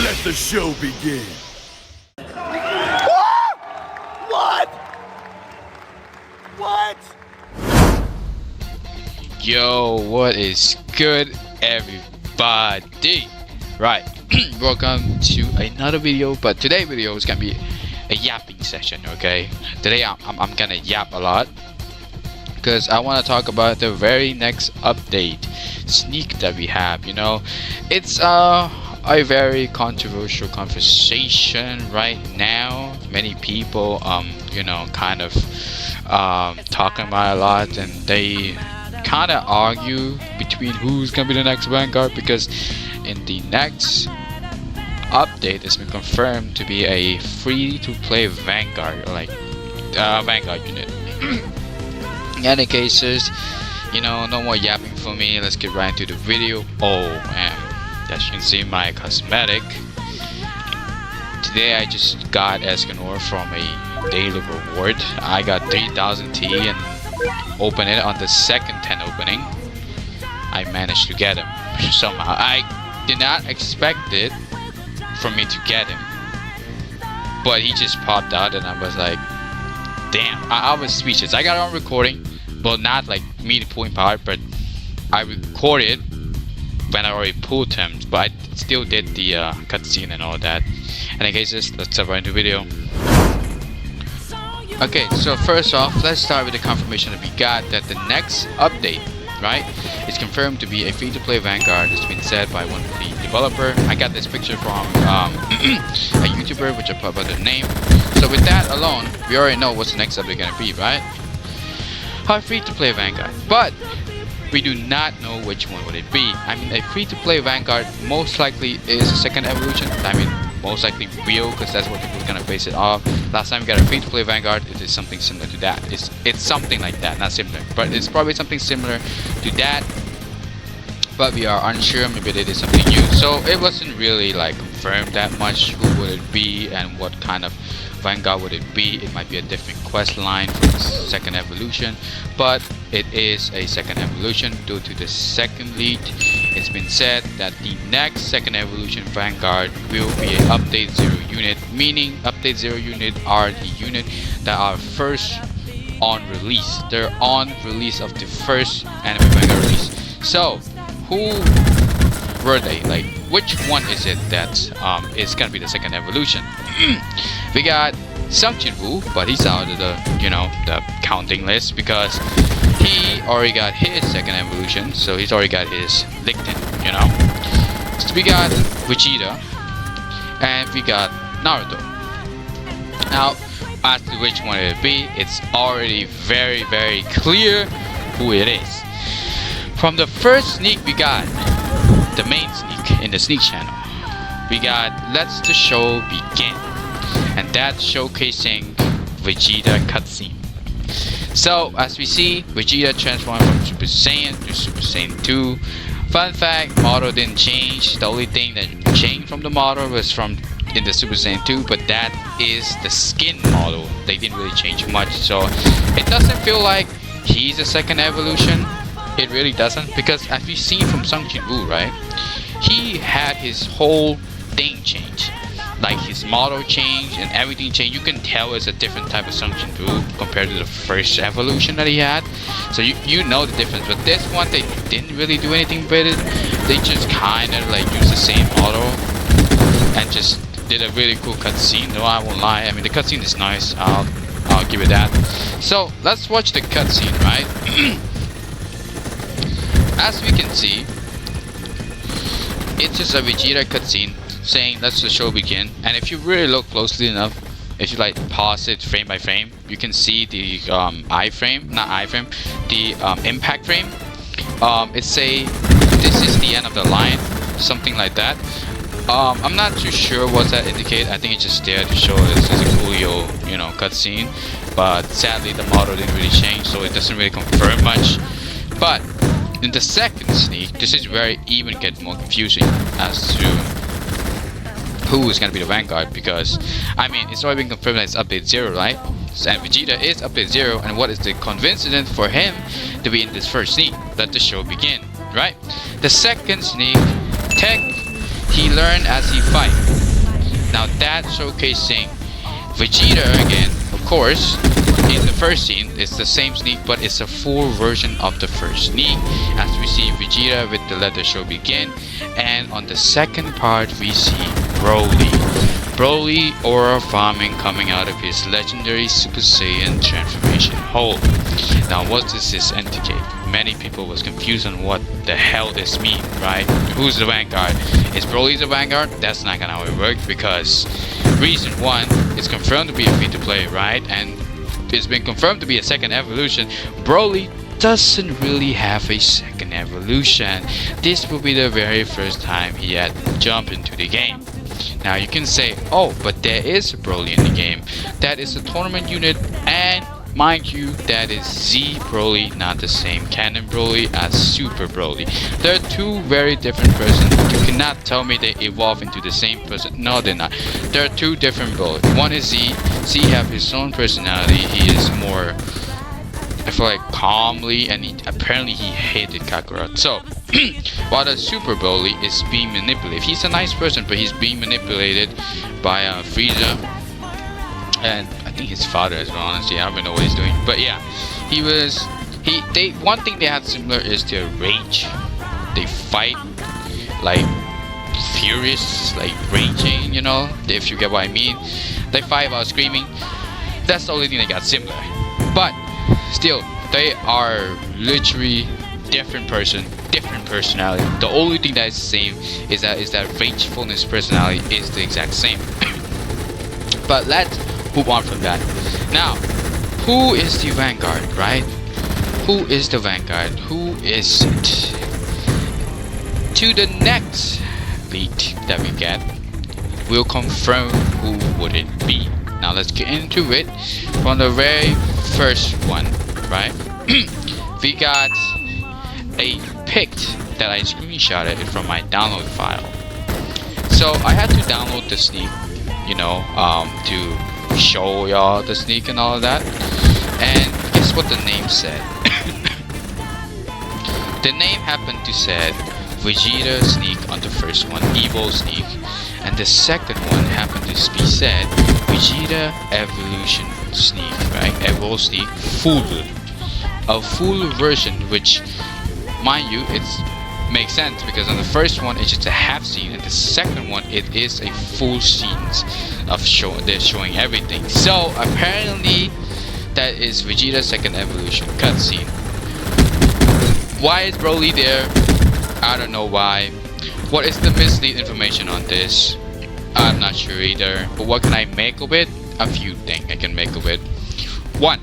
Let the show begin. What? What? Yo, what is good, everybody? Right, welcome to another video. But today's video is gonna be a yapping session. Okay, today I'm gonna yap a lot because I want to talk about the very next update sneak that we have. You know, it's a very controversial conversation right now. Many people you know, kind of talking about a lot, and they kind of argue between who's gonna be the next vanguard, because in the next update it's been confirmed to be a free-to-play vanguard, like vanguard unit. In any cases, you know, no more yapping for me. Let's get right into the video. Oh man, as you can see, my cosmetic today, I just got Escanor from a daily reward. I got 3000 T and opened it on the second 10 opening. I managed to get him somehow. I did not expect it for me to get him, but he just popped out and I was like, damn. I was speechless. I got it on recording, but not like me pulling power, but I recorded when I already pulled him, but I still did the cutscene and all that. In any cases, let's jump right into the video. Okay, so first off, let's start with the confirmation that we got that the next update, right, is confirmed to be a free-to-play vanguard. It's been said by one of the developer. I got this picture from a YouTuber, which I put about their name. So with that alone, we already know what's the next update gonna be, right? A free-to-play vanguard, but we do not know which one would it be. I mean, a free-to-play vanguard most likely is a second evolution. I mean, most likely real, because that's what people are gonna base it off. Last time we got a free-to-play vanguard, it is something similar to that. It's something like that, not similar, but it's probably something similar to that. But we are unsure. Maybe it is something new. So it wasn't really like confirmed that much. Who would it be and what kind of vanguard would it be? It might be a different quest line for the second evolution, but it is a second evolution due to the second lead. It's been said that the next second evolution vanguard will be an update 0 unit, meaning update 0 unit are the unit that are first on release. They're on release of the first anime vanguard release. So who were they? Like, which one is it that is gonna be the second evolution? We got Sungchin-woo, but he's out of the, you know, the counting list because he already got his second evolution, so he's already got his Licton, you know. So we got Vegeta and we got Naruto. Now, as to which one it would be, it's already very, very clear who it is. From the first sneak we got, the main sneak in the sneak channel, we got Let's the Show Begin, and that's showcasing Vegeta cutscene. So as we see, Vegeta transformed from Super Saiyan to Super Saiyan 2. Fun fact, model didn't change. The only thing that changed from the model was from in the Super Saiyan 2, but that is the skin model. They didn't really change much, so it doesn't feel like he's a second evolution. It really doesn't, because as we've seen from Sungchin-woo, right, he had his whole thing change. Like his model changed and everything changed. You can tell it's a different type of Sungchin-woo compared to the first evolution that he had. So you know the difference. But this one, they didn't really do anything with it. They just kind of like used the same model and just did a really cool cutscene. No, I won't lie. I mean, the cutscene is nice. I'll give it that. So let's watch the cutscene, right? As we can see, it's just a Vegeta cutscene saying let's the show begin. And if you really look closely enough, if you like pause it frame by frame, you can see the impact frame. It say this is the end of the line, something like that. I'm not too sure what that indicates. I think it's just there to show this is a Coolio, you know, cutscene. But sadly, the model didn't really change, so it doesn't really confirm much. But in the second sneak, this is where it even gets more confusing as to who is going to be the vanguard, because I mean it's already been confirmed that it's update 0, right? And Vegeta is update 0, and what is the coincidence for him to be in this first sneak? Let the show begin, right? The second sneak, Tech, he learned as he fight. Now that showcasing Vegeta again, of course. In the first scene, it's the same sneak, but it's a full version of the first sneak. As we see Vegeta with the Let the Show Begin, and on the second part we see Broly. Broly aura farming coming out of his legendary Super Saiyan transformation hole. Now what does this indicate? Many people was confused on what the hell this mean, right? Who's the Vanguard? Is Broly the Vanguard? That's not gonna how it works, because reason one, it's confirmed to be a free-to-play, right? And it's been confirmed to be a second evolution. Broly doesn't really have a second evolution. This will be the very first time he had jumped into the game. Now you can say, oh, but there is Broly in the game. That is a tournament unit, and mind you, that is Z Broly, not the same canon Broly as Super Broly. They're two very different persons. You cannot tell me they evolve into the same person. No, they're not. They're two different Broly. One is Z. Z have his own personality. He is more, I feel like, calmly, and apparently he hated Kakarot. So, while the Super Broly is being manipulated. He's a nice person, but he's being manipulated by Frieza. And I think his father as well, honestly. I don't even know what he's doing. But yeah, one thing they have similar is their rage. They fight like furious, like raging, you know, if you get what I mean. They fight while screaming. That's the only thing they got similar. But still, they are literally different person, different personality. The only thing that is the same is that ragefulness personality is the exact same. But let's move on from that. Now, who is the Vanguard, right? Who is the Vanguard? Who is it? To the next leak that we get, we'll confirm who would it be. Now let's get into it from the very first one, right? We got a pic that I screenshotted from my download file. So I had to download the sneak, you know, to show y'all the sneak and all of that. And guess what the name said? The name happened to said Vegeta sneak on the first one, Evo sneak, and the second one happened to be said Vegeta evolution sneak, right? Evo sneak full, a full version, which, mind you, it's makes sense because on the first one it's just a half scene, and the second one it is a full scenes of they're showing everything. So apparently that is Vegeta's second evolution cutscene. Why is Broly there? I don't know why. What is the mislead information on this? I'm not sure either. But what can I make of it? A few things I can make of it. One,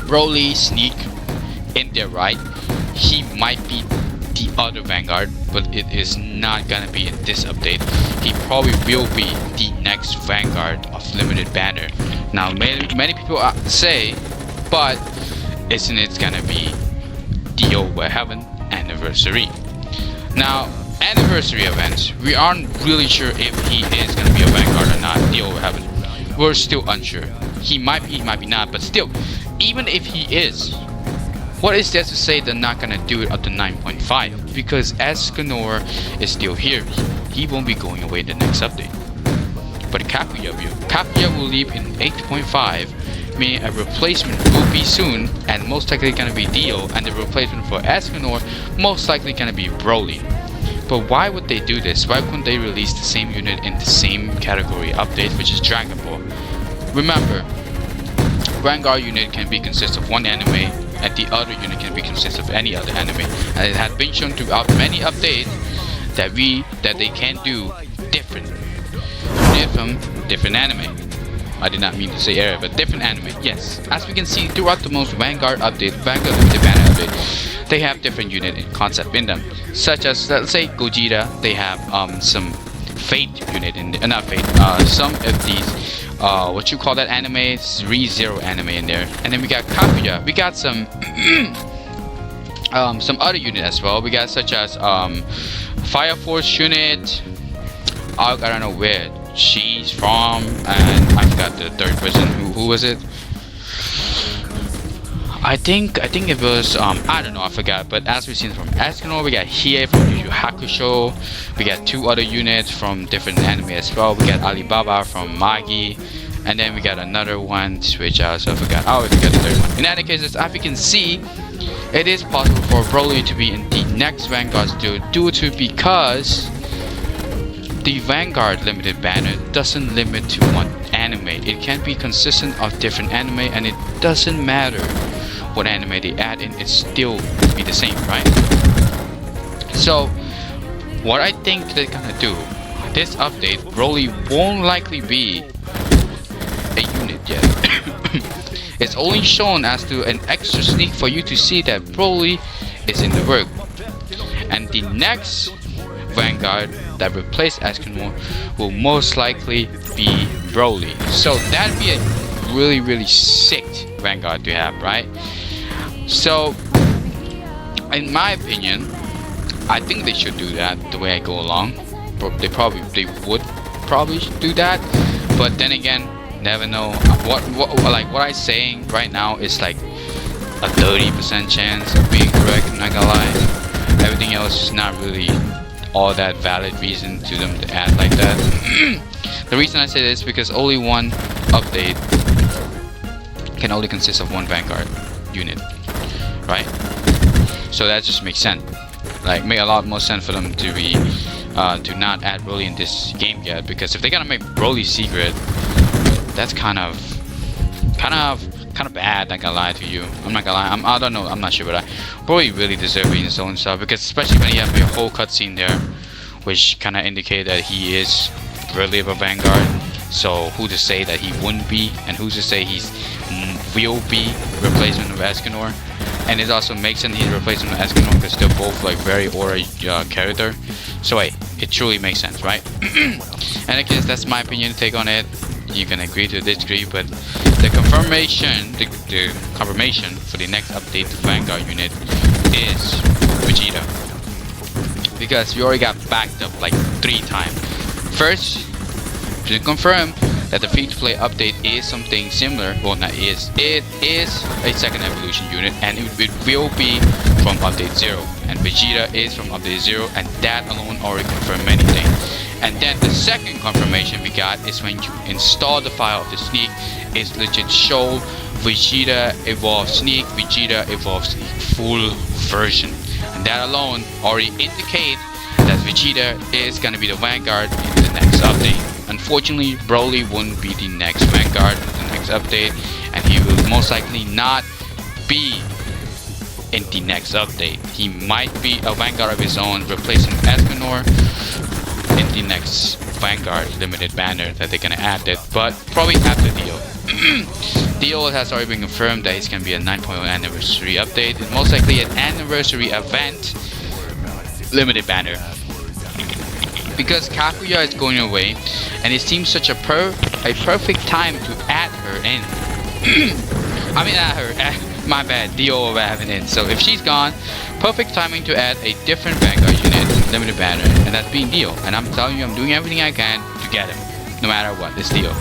Broly sneak in there, right? He might be the other Vanguard, but it is not gonna be in this update. He probably will be the next Vanguard of Limited Banner. Now many people say, but isn't it gonna be the Old Heaven anniversary? Now anniversary events, we aren't really sure if he is gonna be a Vanguard or not. The Old Heaven, we're still unsure. He might be, he might be not, but still, even if he is, what is there to say they're not gonna do it up to 9.5? Because Escanor is still here. He won't be going away the next update. But Kaguya will leave in 8.5, meaning a replacement will be soon, and most likely gonna be Dio, and the replacement for Escanor most likely gonna be Broly. But why would they do this? Why couldn't they release the same unit in the same category update, which is Dragon Ball? Remember, Vanguard unit can be consist of one anime, and the other unit can be consist of any other anime. And it has been shown throughout many updates that they can do different anime. I did not mean to say area, but different anime. Yes, as we can see throughout the most Vanguard update, Vanguard Limited Banner update, they have different unit and concept in them. Such as, let's say Gogeta, they have some Fate unit in not Fate, some of these what you call that anime, ReZero anime in there. And then we got Kaguya. We got some other unit as well. We got such as Fire Force unit. I don't know where she's from, and I forgot the third person. Who was it? I think it was I don't know, I forgot. But as we've seen from Escanor, we got Hiei from Yu Yu Hakusho. We got 2 other units from different anime as well. We got Alibaba from Magi, and then we got another one which I also forgot. Oh, we got the third one. In any case, as you can see, it is possible for Broly to be in the next Vanguard due to because the Vanguard limited banner doesn't limit to one anime. It can be consistent of different anime, and it doesn't matter what anime they add in, it still be the same, right? So what I think they're gonna do, this update, Broly won't likely be a unit yet. It's only shown as to an extra sneak for you to see that Broly is in the work. And the next Vanguard that replaces Escanor will most likely be Broly. So that'd be a really sick Vanguard to have, right? So in my opinion, I think they should do that the way I go along. They would probably do that, but then again, never know. What I'm saying right now is like a 30% chance of being correct. I'm not gonna lie. Everything else is not really all that valid reason to them to add like that. The reason I say this is because only one update can only consist of one Vanguard unit, right? So that just makes sense. Like, make a lot more sense for them to be to not add Broly in this game yet, because if they're gonna make Broly secret, that's kind of bad. Not gonna lie to you. I'm not gonna lie. I don't know. I'm not sure, but Broly really deserves it in his own stuff, because especially when you have your whole cutscene there, which kind of indicate that he is really of a Vanguard. So who to say that he wouldn't be, and who's to say he's will be replacement of Escanor? And it also makes sense he's replacement of Escanor because they're both like very aura character. So hey, it truly makes sense, right? And I guess that's my opinion take on it. You can agree to disagree, but the confirmation for the next update to Vanguard unit is Vegeta, because we already got backed up like 3 times. First, to confirm that the free-to-play update is something similar. Well, not is. It is a second evolution unit, and it will be from update 0. And Vegeta is from update 0, and that alone already confirmed many things. And then the second confirmation we got is when you install the file of the sneak, it's legit show Vegeta Evolved Sneak, Vegeta Evolved Sneak full version. And that alone already indicate that Vegeta is gonna be the Vanguard in the next update. Unfortunately, Broly wouldn't be the next Vanguard in the next update, and he will most likely not be in the next update. He might be a Vanguard of his own, replacing Escanor in the next Vanguard limited banner that they're gonna add it, but probably after Dio. Dio has already been confirmed that it's gonna be a 9.0 anniversary update, and most likely an anniversary event limited banner. Because Kaguya is going away, and it seems such a perfect time to add her in. I mean, my bad, Dio will have it in. So if she's gone, perfect timing to add a different Vanguard unit, limited banner, and that's being Dio. And I'm telling you, I'm doing everything I can to get him, no matter what. It's Dio.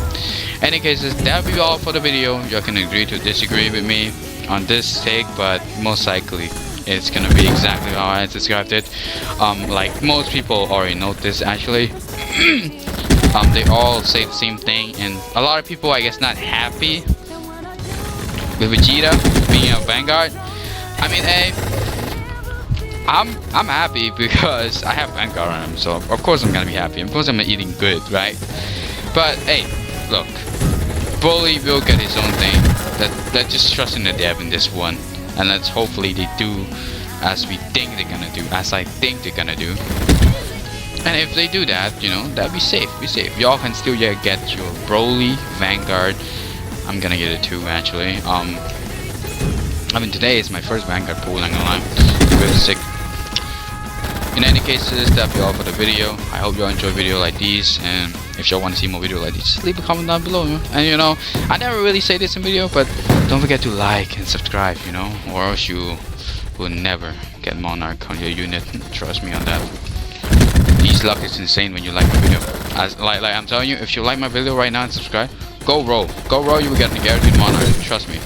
Any cases, that'll be all for the video. You can agree to disagree with me on this take, but most likely it's gonna be exactly how I described it. Like most people already know this actually. They all say the same thing, and a lot of people, I guess, not happy with Vegeta being a Vanguard. I mean, hey, I'm happy because I have Vanguard on him, so of course I'm gonna be happy. Of course I'm eating good, right? But hey, look, Broly will get his own thing. Let's just trust in the dev in this one, and let's hopefully they do as we think they're gonna do, as I think they're gonna do. And if they do that, you know, that'd be safe. Be safe. Y'all can still get your Broly Vanguard. I'm gonna get it too, actually. I mean, today is my first Vanguard pool, I'm gonna lie. Very sick. In any cases, that'll be all for the video. I hope y'all enjoy video like these, and if y'all want to see more video like these, just leave a comment down below. And you know, I never really say this in video, but don't forget to like and subscribe, you know, or else you will never get Monarch on your unit. Trust me on that. Ease luck is insane when you like my video. Like I'm telling you, if you like my video right now and subscribe, go roll, you will get the guaranteed Monarch. Trust me.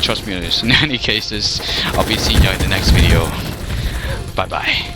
trust me on this. In any cases, I'll be seeing you in the next video. Bye bye.